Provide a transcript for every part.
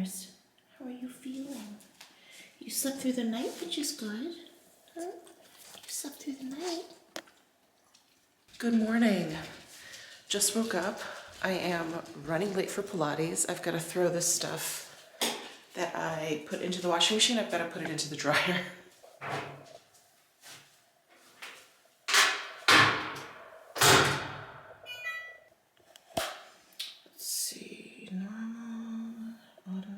stars. How are you feeling? You slept through the night, which is good. Huh? You slept through the night. Good morning. Just woke up. I am running late for Pilates. I've got to throw this stuff that I put into the washing machine. I've got to put it into the dryer. Let's see, normal, auto.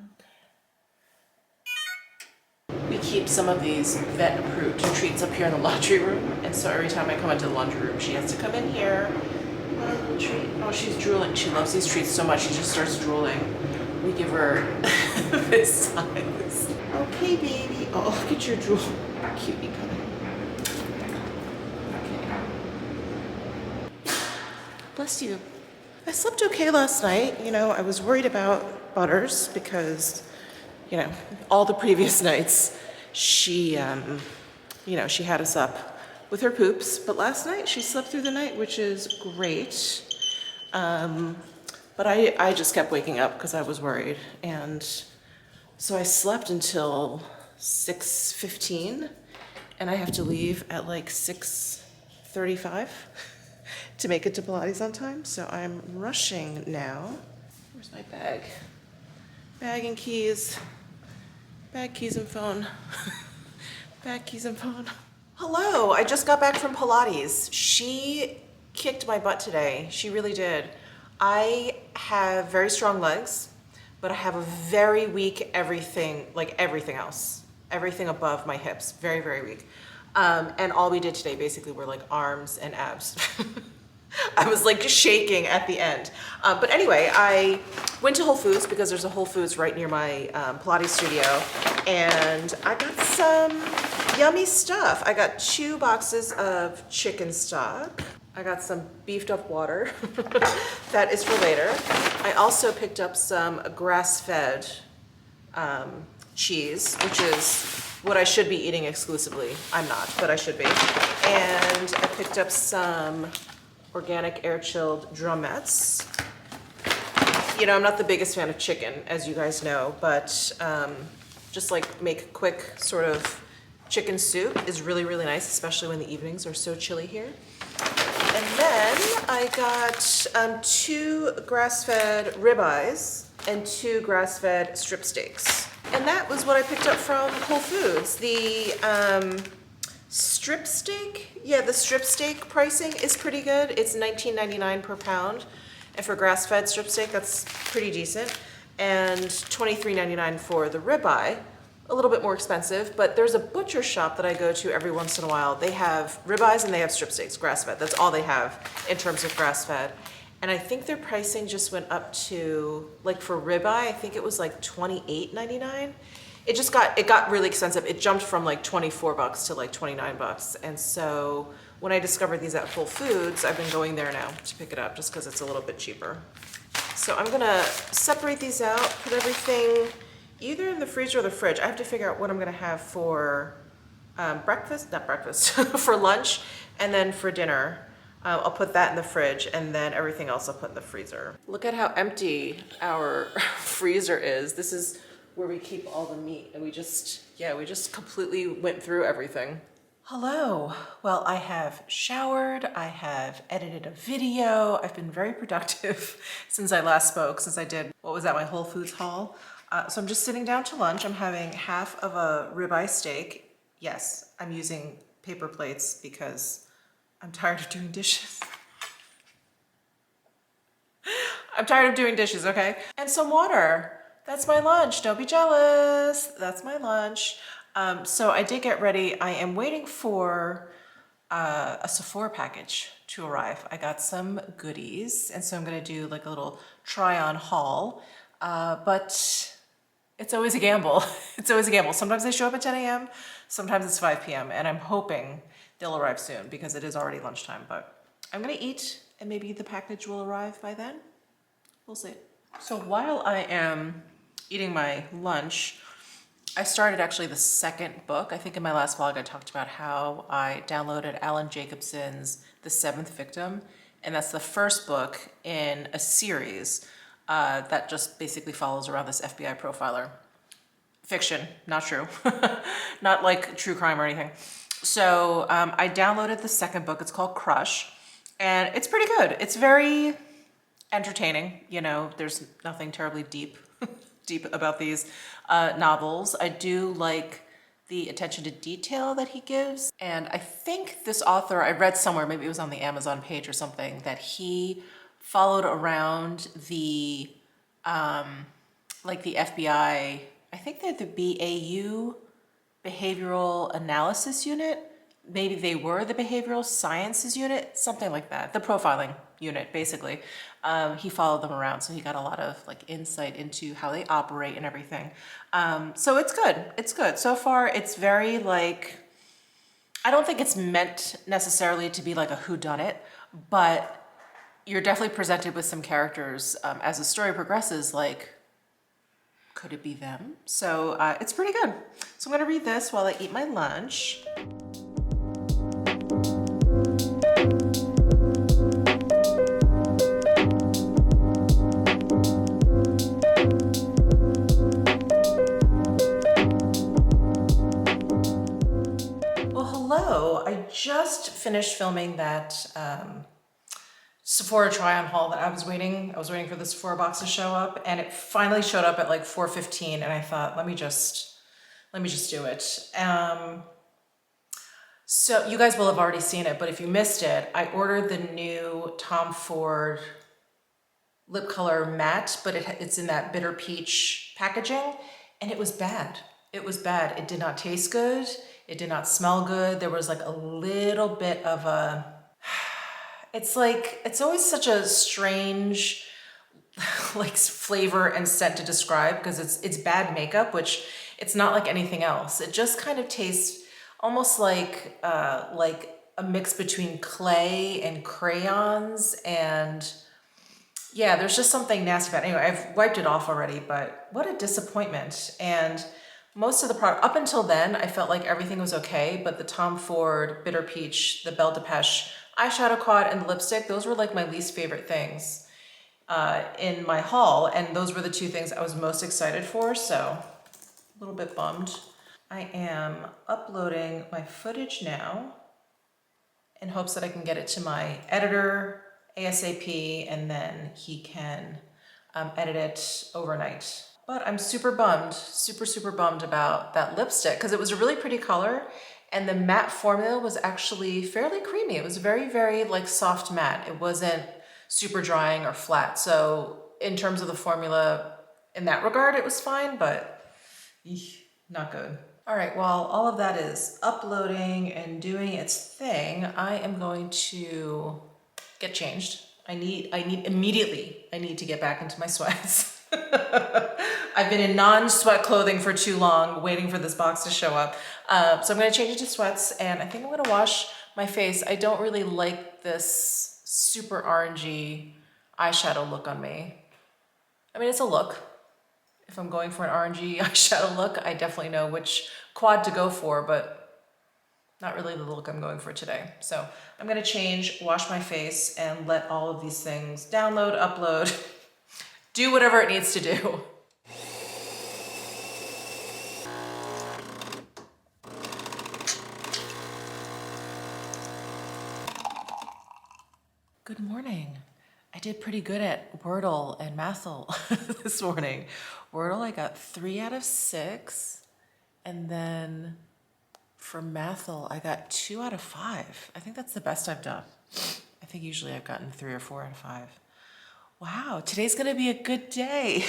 We keep some of these vet-approved treats up here in the laundry room, and so every time I come into the laundry room, she has to come in here. Want a little treat? Oh, she's drooling. She loves these treats so much, she just starts drooling. We give her this size. Okay, baby. Oh, look at your drool. Cutie pie. Okay. Bless you. I slept okay last night. You know, I was worried about Butters because, you know, all the previous nights she, you know, she had us up with her poops. But last night she slept through the night, which is great. But I just kept waking up because I was worried. And so I slept until 6:15, and I have to leave at like 6:35 to make it to Pilates on time. So I'm rushing now. Where's my bag? Bag and keys. Bag, keys, and phone. Bag, keys, and phone. Hello, I just got back from Pilates. She kicked my butt today. She really did. I have very strong legs, but I have a very weak everything, like everything else. Everything above my hips, very, very weak. And all we did today basically were like arms and abs. I was like shaking at the end. But anyway, I went to Whole Foods because there's a Whole Foods right near my Pilates studio, and I got some yummy stuff. I got 2 boxes of chicken stock. I got some beefed up water. That is for later. I also picked up some grass-fed cheese, which is what I should be eating exclusively. I'm not, but I should be. And I picked up some organic air-chilled drumettes. You know, I'm not the biggest fan of chicken, as you guys know, but just like make quick sort of chicken soup is really, really nice, especially when the evenings are so chilly here. And then I got 2 grass-fed ribeyes and 2 grass-fed strip steaks. And that was what I picked up from Whole Foods. The strip steak, yeah, the strip steak pricing is pretty good. It's $19.99 per pound. And for grass-fed strip steak, that's pretty decent. And $23.99 for the ribeye. A little bit more expensive, but there's a butcher shop that I go to every once in a while. They have ribeyes and they have strip steaks, grass-fed. That's all they have in terms of grass-fed. And I think their pricing just went up to, like for ribeye, I think it was like $28.99. It got really expensive. It jumped from like $24 to like $29. And so when I discovered these at Whole Foods, I've been going there now to pick it up just because it's a little bit cheaper. So I'm gonna separate these out, put everything either in the freezer or the fridge. I have to figure out what I'm gonna have for for lunch, and then for dinner. I'll put that in the fridge, and then everything else I'll put in the freezer. Look at how empty our freezer is. This is where we keep all the meat, and we just completely went through everything. Hello. Well, I have showered, I have edited a video. I've been very productive since I last spoke, since I did, what was that, my Whole Foods haul? So I'm just sitting down to lunch. I'm having half of a ribeye steak. Yes, I'm using paper plates because I'm tired of doing dishes. I'm tired of doing dishes, okay? And some water. That's my lunch. Don't be jealous. That's my lunch. So I did get ready. I am waiting for a Sephora package to arrive. I got some goodies, and so I'm gonna do like a little try-on haul. But it's always a gamble. It's always a gamble. Sometimes they show up at 10 a.m., sometimes it's 5 p.m., and I'm hoping they'll arrive soon because it is already lunchtime. But I'm gonna eat, and maybe the package will arrive by then. We'll see. So while I am eating my lunch, I started actually the 2nd book. I think in my last vlog I talked about how I downloaded Alan Jacobson's The 7th Victim, and that's the 1st book in a series that just basically follows around this FBI profiler. Fiction, not true. Not like true crime or anything. So I downloaded the second book. It's called Crush, and it's pretty good. It's very entertaining. You know, there's nothing terribly deep about these novels. I do like the attention to detail that he gives. And I think this author, I read somewhere, maybe it was on the Amazon page or something, that he followed around the, like the FBI, I think they're the BAU, Behavioral Analysis Unit. Maybe they were the Behavioral Sciences Unit, something like that. The profiling unit, basically. He followed them around, so he got a lot of like insight into how they operate and everything. So it's good. It's good. So far, it's very like, I don't think it's meant necessarily to be like a whodunit, but you're definitely presented with some characters as the story progresses, like, could it be them? So it's pretty good. So I'm gonna read this while I eat my lunch. Hello, I just finished filming that Sephora try-on haul that I was waiting for the Sephora box to show up, and it finally showed up at like 4:15, and I thought, let me just do it. So you guys will have already seen it, but if you missed it, I ordered the new Tom Ford lip color matte, but it's in that bitter peach packaging, and it was bad. It was bad. It did not taste good. It did not smell good. There was like a little bit of a, it's like, it's always such a strange like flavor and scent to describe because it's bad makeup, which it's not like anything else. It just kind of tastes almost like a mix between clay and crayons, and yeah, there's just something nasty about it. Anyway, I've wiped it off already, but what a disappointment. And most of the product, up until then, I felt like everything was okay, but the Tom Ford Bitter Peach, the Belle Depeche eyeshadow quad, and the lipstick, those were like my least favorite things in my haul, and those were the two things I was most excited for, so a little bit bummed. I am uploading my footage now in hopes that I can get it to my editor ASAP, and then he can edit it overnight. But I'm super bummed, super bummed about that lipstick because it was a really pretty color, and the matte formula was actually fairly creamy. It was very like soft matte. It wasn't super drying or flat. So in terms of the formula, in that regard, it was fine, but not good. All right, while all of that is uploading and doing its thing, I am going to get changed. I need immediately, I need to get back into my sweats. I've been in non-sweat clothing for too long, waiting for this box to show up. So I'm gonna change it to sweats, and I think I'm gonna wash my face. I don't really like this super orangey eyeshadow look on me. I mean, it's a look. If I'm going for an orangey eyeshadow look, I definitely know which quad to go for, but not really the look I'm going for today. So I'm gonna change, wash my face, and let all of these things download, upload, do whatever it needs to do. Good morning. I did pretty good at Wordle and Mathel this morning. Wordle, I got 3 out of 6. And then for Mathel, I got 2 out of 5. I think that's the best I've done. I think usually I've gotten 3 or 4 out of 5. Wow, today's gonna be a good day.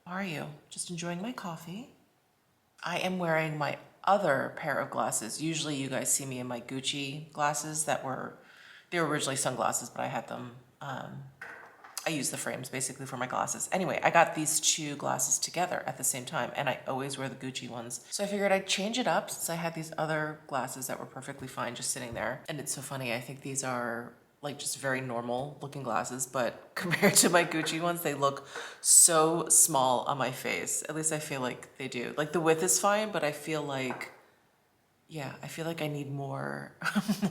How are you? Just enjoying my coffee. I am wearing my other pair of glasses. Usually you guys see me in my Gucci glasses they were originally sunglasses, but I had them, I use the frames basically for my glasses. Anyway, I got these 2 glasses together at the same time, and I always wear the Gucci ones. So I figured I'd change it up since I had these other glasses that were perfectly fine just sitting there. And it's so funny, I think these are like just very normal looking glasses, but compared to my Gucci ones, they look so small on my face. At least I feel like they do. Like the width is fine, but I feel like, yeah, I feel like I need more,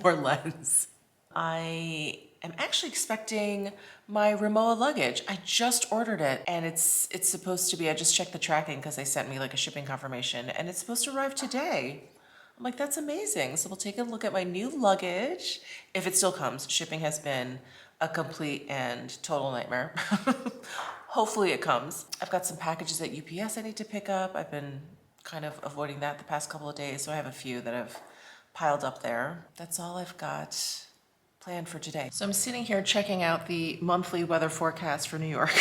more lens. I am actually expecting my RIMOWA luggage. I just ordered it and it's supposed to be, I just checked the tracking because they sent me like a shipping confirmation and it's supposed to arrive today. I'm like, that's amazing. So we'll take a look at my new luggage. If it still comes, shipping has been a complete and total nightmare. Hopefully it comes. I've got some packages at UPS I need to pick up. I've been kind of avoiding that the past couple of days, so I have a few that have piled up there. That's all I've got planned for today. So I'm sitting here checking out the monthly weather forecast for New York.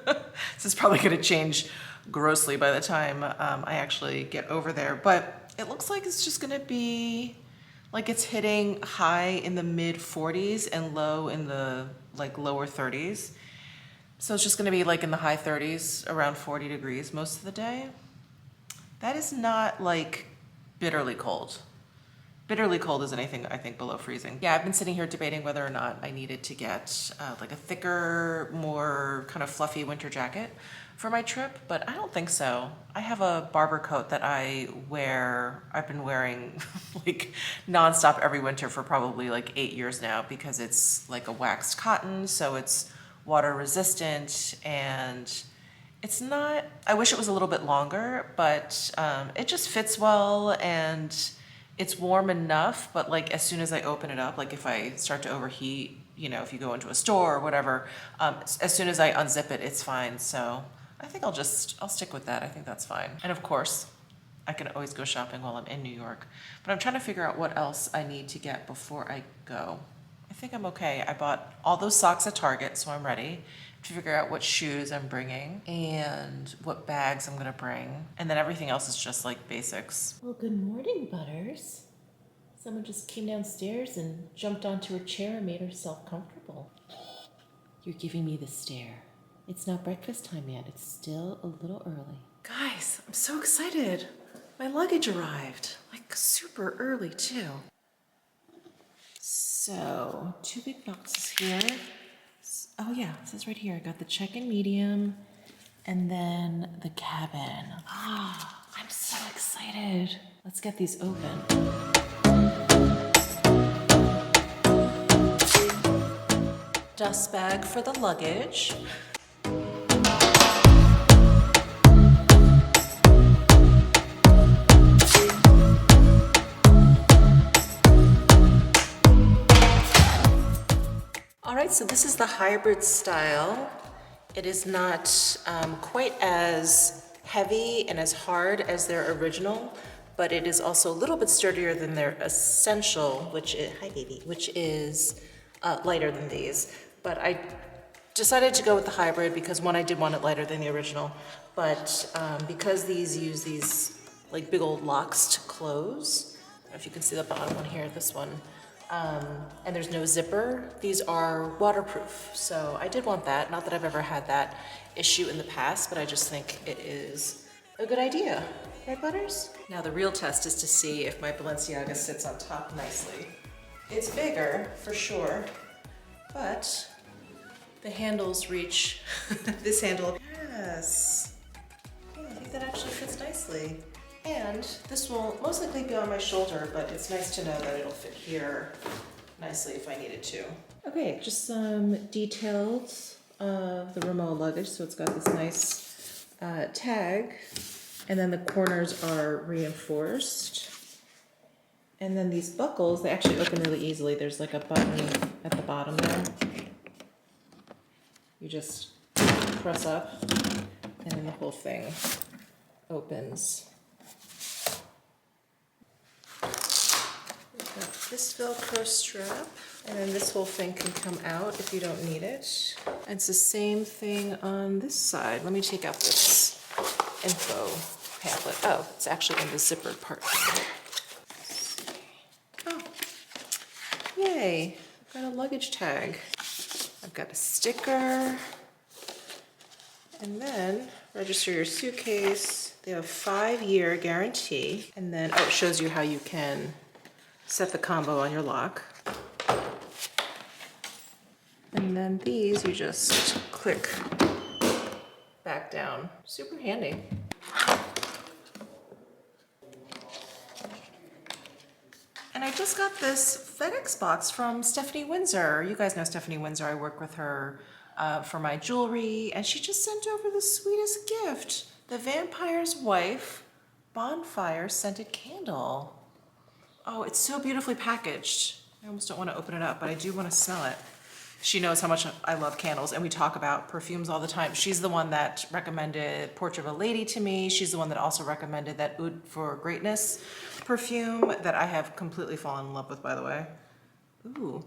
This is probably gonna change grossly by the time I actually get over there, but it looks like it's just gonna be like it's hitting high in the mid 40s and low in the like lower 30s. So it's just gonna be like in the high 30s, around 40 degrees most of the day. That is not like bitterly cold. Bitterly cold is anything, I think, below freezing. Yeah, I've been sitting here debating whether or not I needed to get like a thicker, more kind of fluffy winter jacket for my trip, but I don't think so. I have a barber coat that I've been wearing like nonstop every winter for probably like 8 years now because it's like a waxed cotton, so it's water resistant and it's not, I wish it was a little bit longer, but it just fits well and it's warm enough, but like as soon as I open it up, like if I start to overheat, you know, if you go into a store or whatever, as soon as I unzip it, it's fine. So I think I'll stick with that. I think that's fine. And of course, I can always go shopping while I'm in New York, but I'm trying to figure out what else I need to get before I go. I think I'm okay. I bought all those socks at Target, so I'm ready to figure out what shoes I'm bringing and what bags I'm gonna bring. And then everything else is just like basics. Well, good morning, Butters. Someone just came downstairs and jumped onto her chair and made herself comfortable. You're giving me the stare. It's not breakfast time yet. It's still a little early. Guys, I'm so excited. My luggage arrived, like super early too. So, 2 big boxes here. Oh yeah, it says right here, I got the check-in medium and then the cabin. Ah, I'm so excited. Let's get these open. Dust bag for the luggage. All right, so this is the hybrid style. It is not quite as heavy and as hard as their original, but it is also a little bit sturdier than their essential, which is, hi baby, which is lighter than these. But I decided to go with the hybrid because one, I did want it lighter than the original, but because these use these like big old locks to close, I don't know if you can see the bottom one here, this one, and there's no zipper. These are waterproof, so I did want that. Not that I've ever had that issue in the past, but I just think it is a good idea. Right, Butters? Now the real test is to see if my Balenciaga sits on top nicely. It's bigger, for sure, but the handles reach this handle. Yes. Yeah, I think that actually fits nicely. And this will most likely be on my shoulder, but it's nice to know that it'll fit here nicely if I needed to. Okay, just some details of the RIMOWA luggage. So it's got this nice tag, and then the corners are reinforced. And then these buckles, they actually open really easily. There's like a button at the bottom there. You just press up, and then the whole thing opens. This Velcro strap, and then this whole thing can come out if you don't need it. And it's the same thing on this side. Let me take out this info pamphlet. Oh, it's actually in the zippered part. Oh, yay, I've got a luggage tag. I've got a sticker, and then register your suitcase. They have a 5-year guarantee, and then, oh, it shows you how you can set the combo on your lock. And then these, you just click back down. Super handy. And I just got this FedEx box from Stephanie Windsor. You guys know Stephanie Windsor. I work with her for my jewelry, and she just sent over the sweetest gift. The Vampire's Wife Bonfire Scented Candle. Oh, it's so beautifully packaged. I almost don't want to open it up, but I do want to smell it. She knows how much I love candles, and we talk about perfumes all the time. She's the one that recommended Portrait of a Lady to me. She's the one that also recommended that Oud for Greatness perfume that I have completely fallen in love with, by the way. Ooh.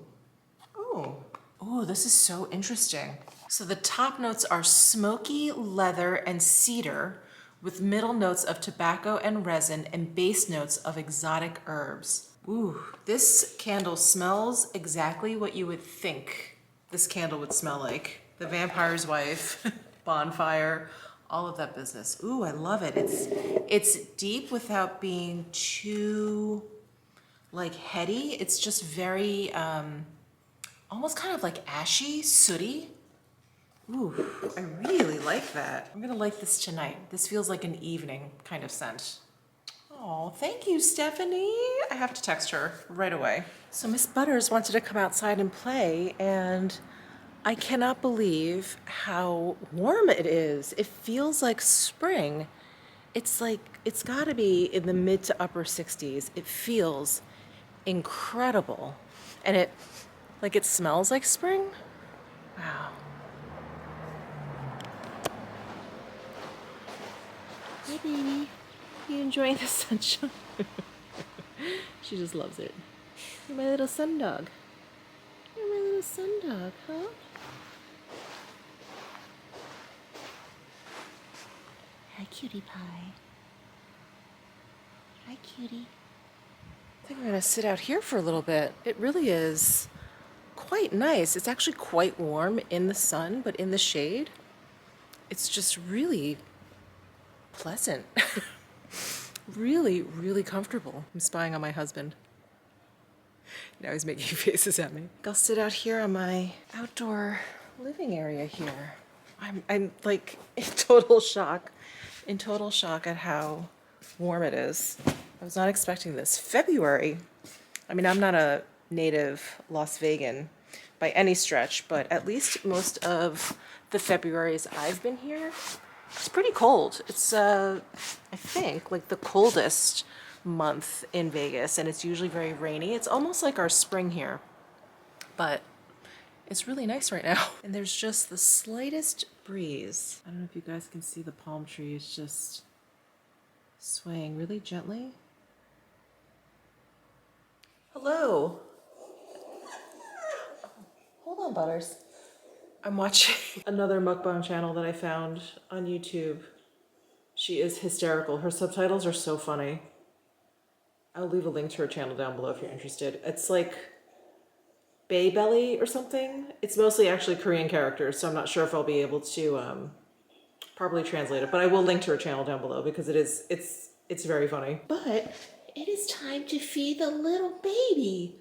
Oh. Oh, this is so interesting. So the top notes are smoky, leather, and cedar, with middle notes of tobacco and resin and base notes of exotic herbs. Ooh, this candle smells exactly what you would think this candle would smell like. The Vampire's Wife, Bonfire, all of that business. Ooh, I love it. It's deep without being too like heady. It's just very, almost kind of like ashy, sooty. Ooh, I really like that. I'm gonna like this tonight. This feels like an evening kind of scent. Oh, thank you, Stephanie. I have to text her right away. So Miss Butters wanted to come outside and play, and I cannot believe how warm it is. It feels like spring. It's like, it's gotta be in the mid to upper 60s. It feels incredible. And it smells like spring. Wow. Hey baby, you enjoying the sunshine? She just loves it. You're my little sun dog. You're my little sun dog, huh? Hi, cutie pie. Hi, cutie. I think I'm gonna sit out here for a little bit. It really is quite nice. It's actually quite warm in the sun, but in the shade, it's just really pleasant. Really, really comfortable. I'm spying on my husband. Now he's making faces at me. I'll sit out here on my outdoor living area here. I'm like in total shock at how warm it is. I was not expecting this. February. I mean, I'm not a native Las Vegan by any stretch, but at least most of the Februarys I've been here, it's pretty cold. It's, I think, like the coldest month in Vegas, and it's usually very rainy. It's almost like our spring here, but it's really nice right now. And there's just the slightest breeze. I don't know if you guys can see the palm trees just swaying really gently. Hello. Hold on, Butters. I'm watching another mukbang channel that I found on YouTube. She is hysterical. Her subtitles are so funny. I'll leave a link to her channel down below if you're interested. It's like Bay Belly or something. It's mostly actually Korean characters, so I'm not sure if I'll be able to properly translate it, but I will link to her channel down below because it's very funny. But it is time to feed the little baby.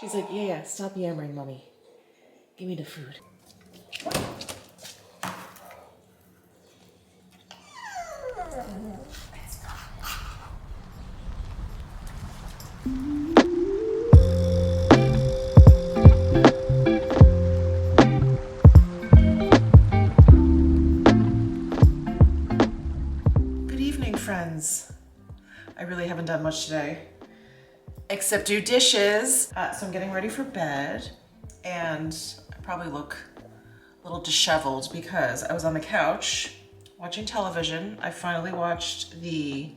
She's like, yeah, stop yammering, mommy. Give me the food. Good evening, friends. I really haven't done much today, except do dishes. So I'm getting ready for bed, and I probably look a little disheveled because I was on the couch watching television. I finally watched the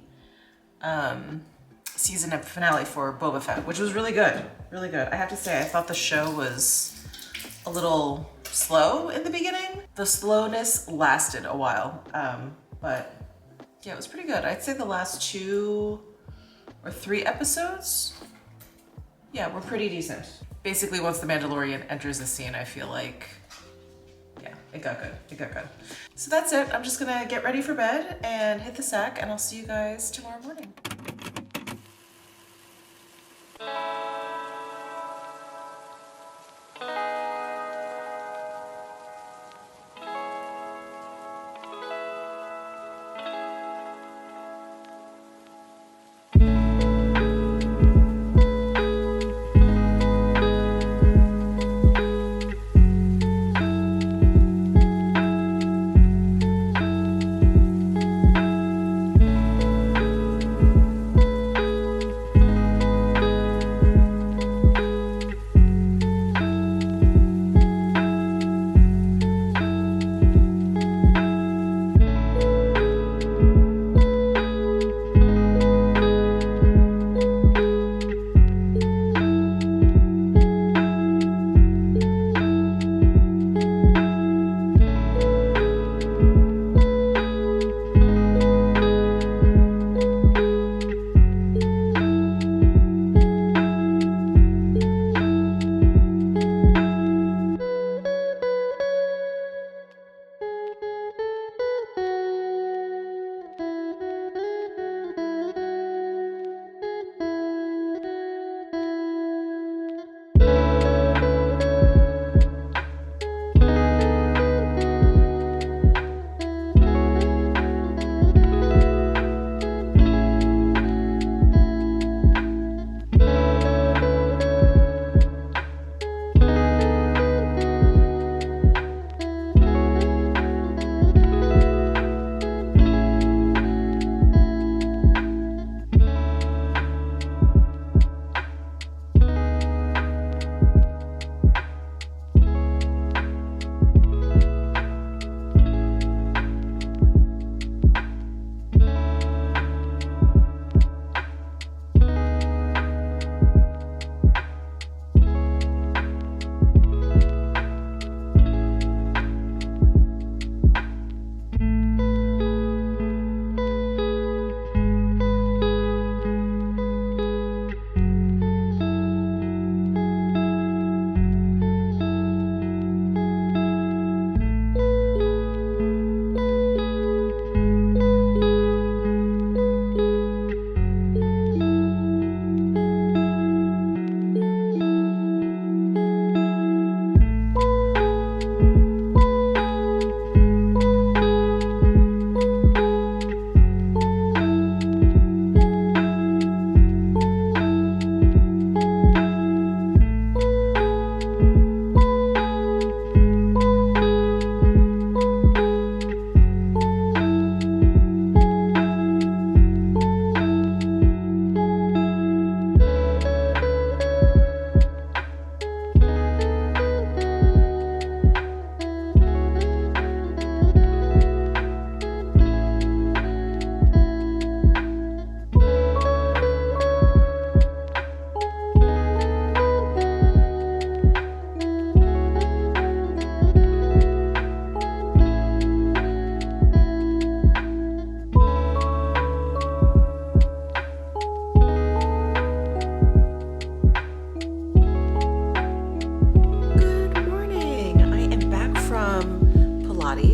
season finale for Boba Fett, which was really good, really good. I have to say, I thought the show was a little slow in the beginning. The slowness lasted a while, but yeah, it was pretty good. I'd say the last 2 or 3 episodes, yeah, were pretty decent. Basically, once the Mandalorian enters the scene, I feel like, yeah, it got good, it got good. So that's it. I'm just gonna get ready for bed and hit the sack, and I'll see you guys tomorrow morning.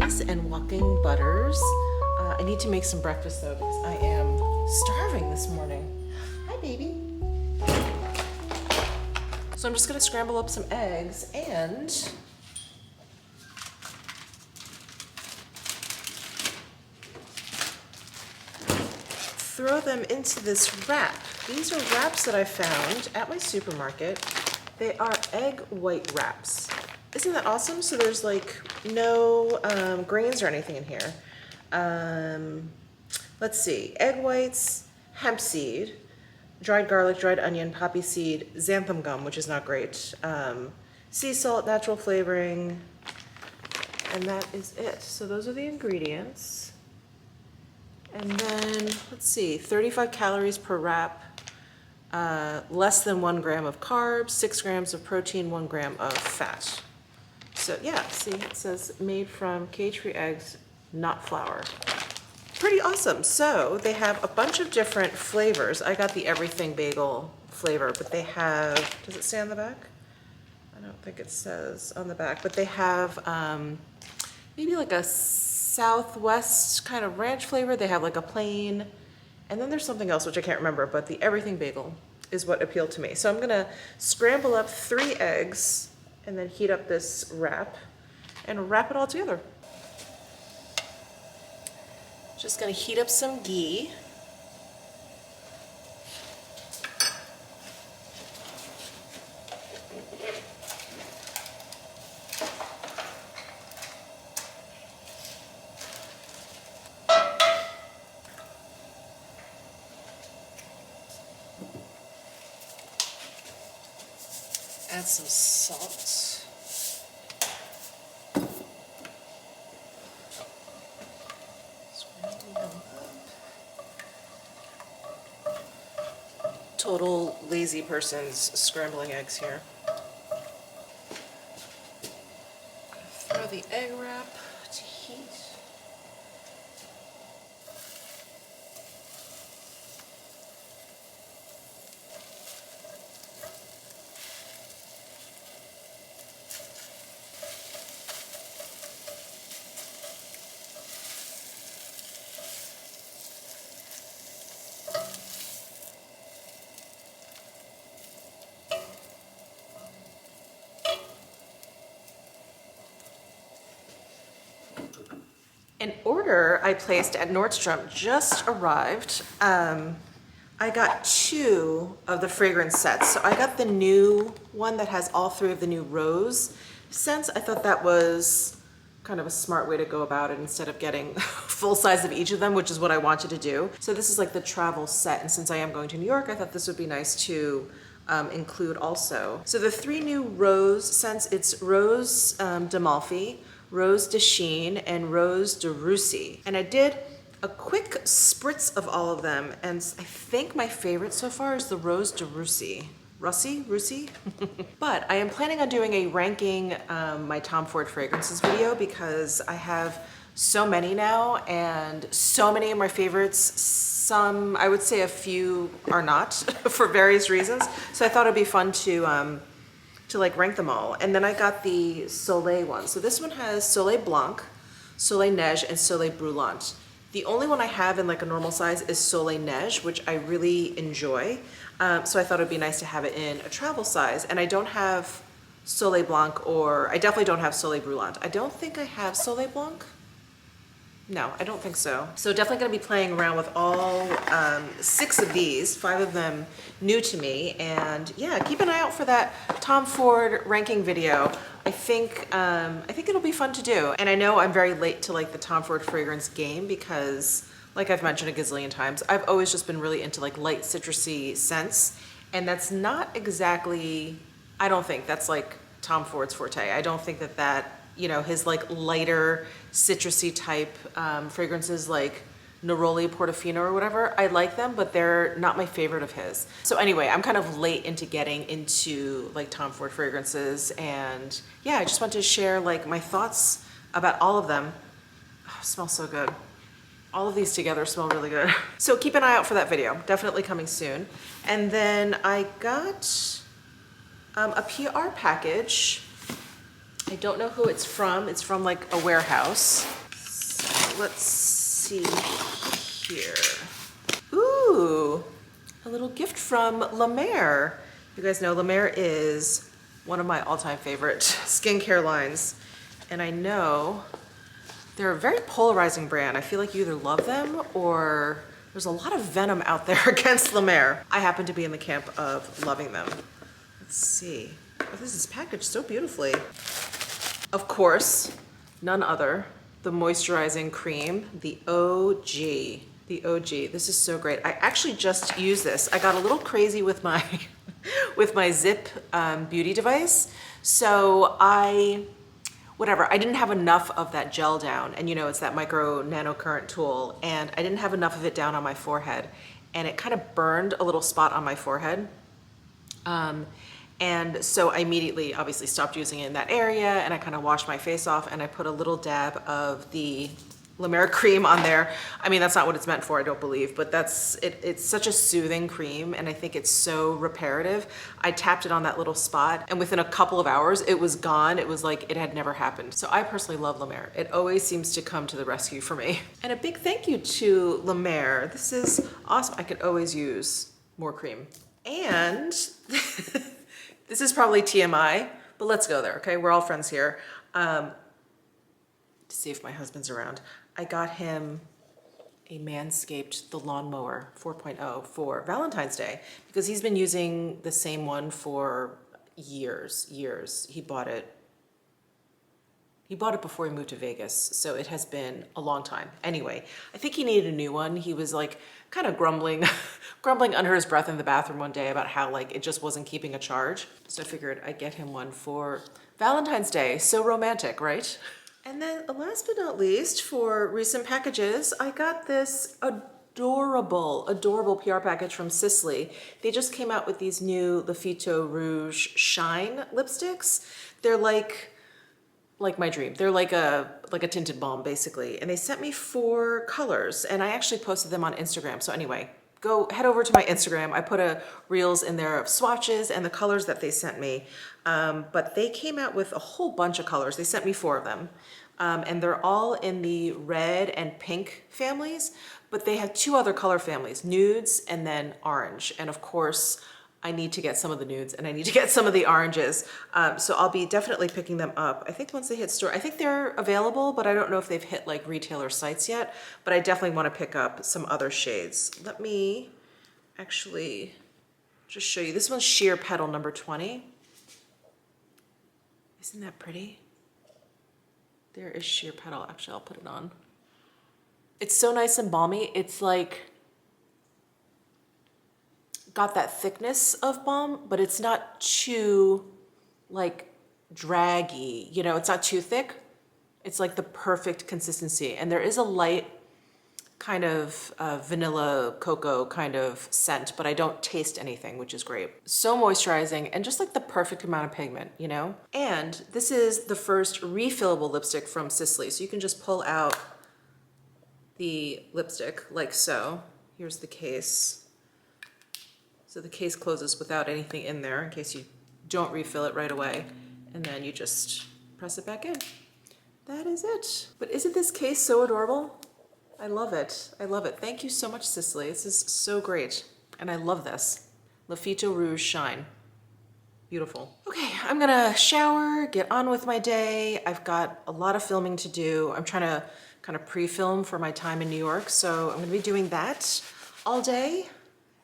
grass and walking butters. I need to make some breakfast though because I am starving this morning. Hi, baby. So I'm just gonna scramble up some eggs and throw them into this wrap. These are wraps that I found at my supermarket. They are egg white wraps. Isn't that awesome? So there's like no grains or anything in here. Let's see, egg whites, hemp seed, dried garlic, dried onion, poppy seed, xanthan gum, which is not great, sea salt, natural flavoring, and that is it. So those are the ingredients. And then, let's see, 35 calories per wrap, less than 1 gram of carbs, 6 grams of protein, 1 gram of fat. So yeah, see, it says made from cage-free eggs, not flour. Pretty awesome. So they have a bunch of different flavors. I got the everything bagel flavor, but they have, does it say on the back? I don't think it says on the back, but they have maybe like a Southwest kind of ranch flavor. They have like a plain, and then there's something else which I can't remember, but the everything bagel is what appealed to me. So I'm gonna scramble up 3 eggs and then heat up this wrap and wrap it all together. Just gonna heat up some ghee. Add some salt. Scramble them up. Total lazy person's scrambling eggs here. Throw the egg wrap to heat. An order I placed at Nordstrom just arrived. I got 2 of the fragrance sets. So I got the new one that has all 3 of the new rose scents. I thought that was kind of a smart way to go about it instead of getting full size of each of them, which is what I wanted to do. So this is like the travel set. And since I am going to New York, I thought this would be nice to include also. So the 3 new rose scents, it's Rose d'Amalfi, Rose de Chine, and Rose de Russie. And I did a quick spritz of all of them, and I think my favorite so far is the Rose de Russie. Russie? But I am planning on doing a ranking my Tom Ford fragrances video because I have so many now, and so many of my favorites, some, I would say a few are not for various reasons. So I thought it'd be fun to like rank them all. And then I got the Soleil one. So this one has Soleil Blanc, Soleil Neige, and Soleil Brûlant. The only one I have in like a normal size is Soleil Neige, which I really enjoy. So I thought it'd be nice to have it in a travel size. And I don't have Soleil Blanc, or I definitely don't have Soleil Brûlant. I don't think I have Soleil Blanc. No, I don't think so. So definitely gonna be playing around with all 6 of these, 5 of them new to me. And yeah, keep an eye out for that Tom Ford ranking video. I think it'll be fun to do. And I know I'm very late to like the Tom Ford fragrance game because, like I've mentioned a gazillion times, I've always just been really into like light citrusy scents. And that's not exactly, I don't think that's like Tom Ford's forte. I don't think that you know, his like lighter citrusy type fragrances like Neroli Portofino or whatever, I like them, but they're not my favorite of his. So anyway, I'm kind of late into getting into like Tom Ford fragrances, and yeah, I just want to share like my thoughts about all of them. Oh, smells so good. All of these together smell really good. So keep an eye out for that video, definitely coming soon. And then I got a PR package. I don't know who it's from. It's from like a warehouse. let's see here. Ooh, a little gift from La Mer. You guys know La Mer is one of my all-time favorite skincare lines. And I know they're a very polarizing brand. I feel like you either love them or there's a lot of venom out there against La Mer. I happen to be in the camp of loving them. Let's see. Oh, this is packaged so beautifully. Of course, none other, the moisturizing cream, the OG. The OG. This is so great. I actually just used this. I got a little crazy with my with my Zip beauty device. So I didn't have enough of that gel down, and you know, it's that micro nanocurrent tool, and I didn't have enough of it down on my forehead, and it kind of burned a little spot on my forehead. And so I immediately obviously stopped using it in that area, and I kind of washed my face off, and I put a little dab of the La Mer cream on there. I mean, that's not what it's meant for, I don't believe, but it's such a soothing cream, and I think it's so reparative. I tapped it on that little spot, and within a couple of hours, it was gone. It was like it had never happened. So I personally love La Mer. It always seems to come to the rescue for me. And a big thank you to La Mer. This is awesome. I could always use more cream. And this is probably TMI, but let's go there, okay? We're all friends here. To see if my husband's around. I got him a Manscaped, the Lawnmower 4.0 for Valentine's Day because he's been using the same one for years. He bought it before he moved to Vegas, so it has been a long time. Anyway, I think he needed a new one. He was like kind of grumbling under his breath in the bathroom one day about how like it just wasn't keeping a charge. So I figured I'd get him one for Valentine's Day. So romantic, right? And then last but not least, for recent packages, I got this adorable PR package from Sisley. They just came out with these new Lafito Rouge Shine lipsticks. They're like my dream. They're like a tinted balm basically. And they sent me 4 colors, and I actually posted them on Instagram. So anyway, head over to my Instagram. I put a reels in there of swatches and the colors that they sent me. But they came out with a whole bunch of colors. They sent me 4 of them. And they're all in the red and pink families, but they have 2 other color families, nudes and then orange. And of course, I need to get some of the nudes and I need to get some of the oranges. So I'll be definitely picking them up. I think once they hit store, I think they're available, but I don't know if they've hit like retailer sites yet, but I definitely want to pick up some other shades. Let me actually just show you. This one's Sheer Petal number 20. Isn't that pretty? There is Sheer Petal. Actually, I'll put it on. It's so nice and balmy. It's like got that thickness of balm, but it's not too like draggy. You know, it's not too thick. It's like the perfect consistency. And there is a light kind of vanilla cocoa kind of scent, but I don't taste anything, which is great. So moisturizing and just like the perfect amount of pigment, you know? And this is the first refillable lipstick from Sisley. So you can just pull out the lipstick like so. Here's the case. So the case closes without anything in there in case you don't refill it right away. And then you just press it back in. That is it. But isn't this case so adorable? I love it. I love it. Thank you so much, Sisley. This is so great. And I love this. Lafito Rouge Shine. Beautiful. Okay, I'm gonna shower, get on with my day. I've got a lot of filming to do. I'm trying to kind of pre-film for my time in New York. So I'm gonna be doing that all day.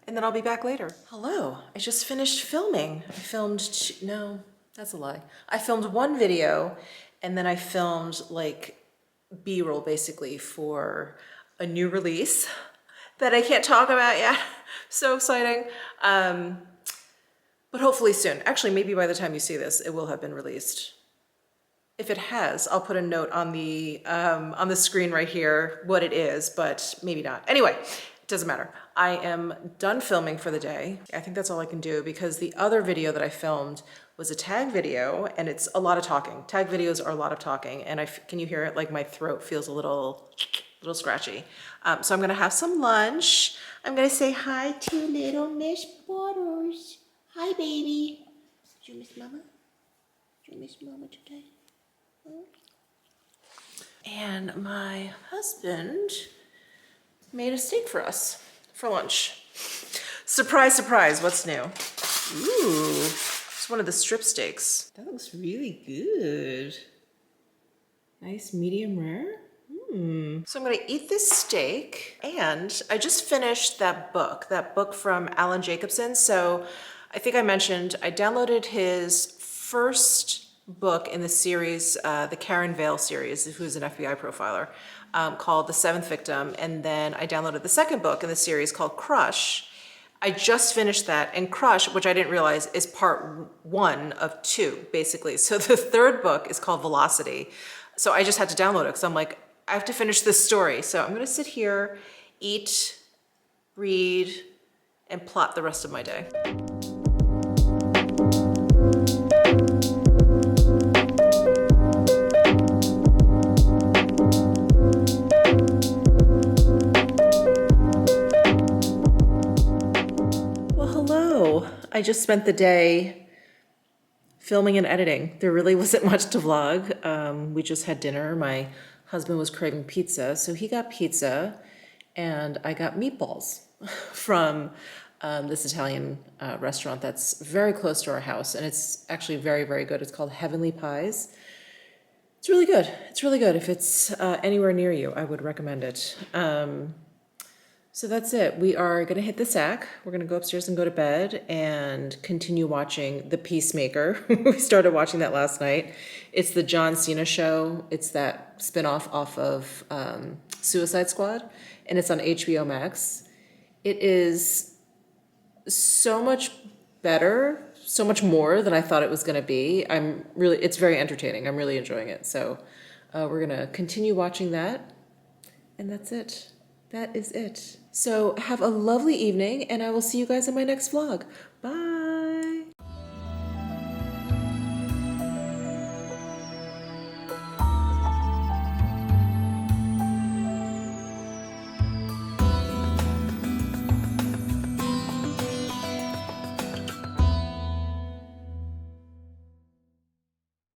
And then I'll be back later. Hello, I just finished filming. No, that's a lie. I filmed 1 video and then I filmed like B-roll basically for a new release that I can't talk about yet. So exciting. But hopefully soon. Actually, maybe by the time you see this, it will have been released. If it has, I'll put a note on the screen right here what it is, but maybe not. Anyway, it doesn't matter. I am done filming for the day. I think that's all I can do because the other video that I filmed was a tag video and it's a lot of talking. Tag videos are a lot of talking and can you hear it? Like my throat feels a little scratchy. So I'm gonna have some lunch. I'm gonna say hi to little Miss Butters. Hi, baby. Did you miss Mama? Did you miss Mama today? Huh? And my husband made a steak for us for lunch. Surprise, surprise, what's new? Ooh, it's one of the strip steaks. That looks really good. Nice medium rare. So I'm gonna eat this steak, and I just finished that book from Alan Jacobson. So I think I mentioned I downloaded his first book in the series, the Karen Vale series, who's an FBI profiler, called The Seventh Victim. And then I downloaded the second book in the series called Crush. I just finished that, and Crush, which I didn't realize, is part 1 of 2, basically. So the third book is called Velocity. So I just had to download it because I'm like, I have to finish this story. So I'm gonna sit here, eat, read, and plot the rest of my day. Well, hello. I just spent the day filming and editing. There really wasn't much to vlog. We just had dinner. My husband was craving pizza, so he got pizza, and I got meatballs from this Italian restaurant that's very close to our house, and it's actually very, very good. It's called Heavenly Pies. It's really good. It's really good. If it's anywhere near you, I would recommend it. So that's it. We are going to hit the sack. We're going to go upstairs and go to bed and continue watching The Peacemaker. We started watching that last night. It's the John Cena show. It's that spinoff off of Suicide Squad, and it's on HBO Max. It is so much better, so much more than I thought it was going to be. It's very entertaining. I'm really enjoying it. So we're going to continue watching that, and that's it. That is it. So have a lovely evening, and I will see you guys in my next vlog. Bye.